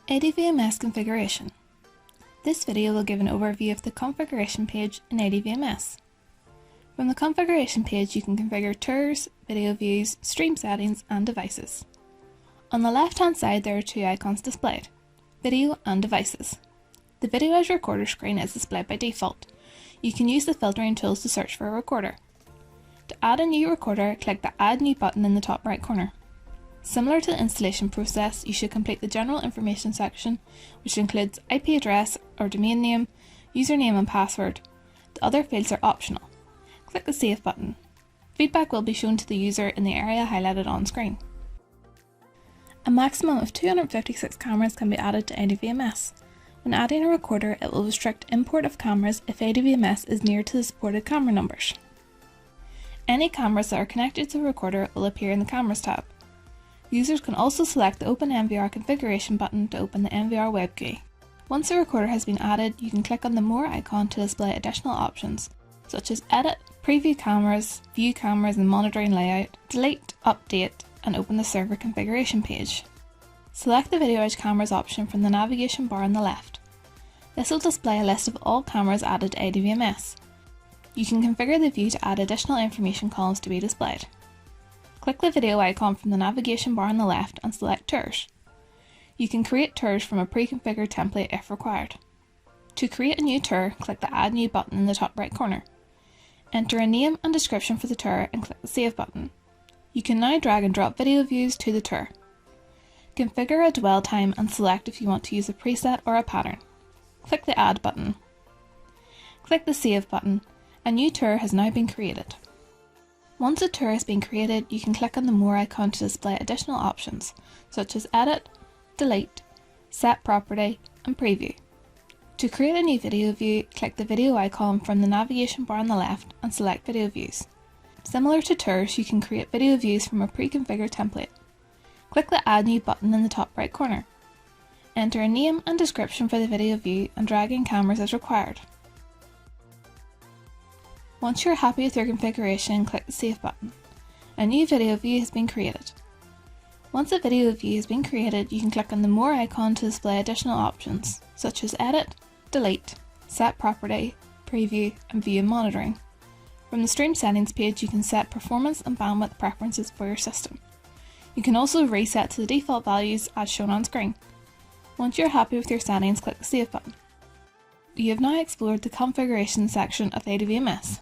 AD VMS Configuration. This video will give an overview of the configuration page in AD VMS. From the configuration page you can configure tours, video views, stream settings and devices. On the left hand side there are two icons displayed, video and devices. The video as recorder screen is displayed by default. You can use the filtering tools to search for a recorder. To add a new recorder, click the Add New button in the top right corner. Similar to the installation process, you should complete the general information section, which includes IP address or domain name, username and password. The other fields are optional. Click the Save button. Feedback will be shown to the user in the area highlighted on screen. A maximum of 256 cameras can be added to AD VMS. When adding a recorder, it will restrict import of cameras if AD VMS is near to the supported camera numbers. Any cameras that are connected to the recorder will appear in the Cameras tab. Users can also select the Open NVR Configuration button to open the NVR web GUI. Once a recorder has been added, you can click on the More icon to display additional options, such as Edit, Preview Cameras, View Cameras and Monitoring Layout, Delete, Update, and open the Server Configuration page. Select the Video Edge Cameras option from the navigation bar on the left. This will display a list of all cameras added to AD VMS. You can configure the view to add additional information columns to be displayed. Click the video icon from the navigation bar on the left and select Tours. You can create tours from a pre-configured template if required. To create a new tour, click the Add New button in the top right corner. Enter a name and description for the tour and click the Save button. You can now drag and drop video views to the tour. Configure a dwell time and select if you want to use a preset or a pattern. Click the Add button. Click the Save button. A new tour has now been created. Once a tour has been created, you can click on the More icon to display additional options, such as Edit, Delete, Set Property, and Preview. To create a new video view, click the video icon from the navigation bar on the left and select Video Views. Similar to tours, you can create video views from a pre-configured template. Click the Add New button in the top right corner. Enter a name and description for the video view and drag in cameras as required. Once you're happy with your configuration, click the Save button. A new video view has been created. Once a video view has been created, you can click on the More icon to display additional options, such as Edit, Delete, Set Property, Preview, and View and Monitoring. From the Stream Settings page, you can set performance and bandwidth preferences for your system. You can also reset to the default values as shown on screen. Once you're happy with your settings, click the Save button. You have now explored the configuration section of AD VMS.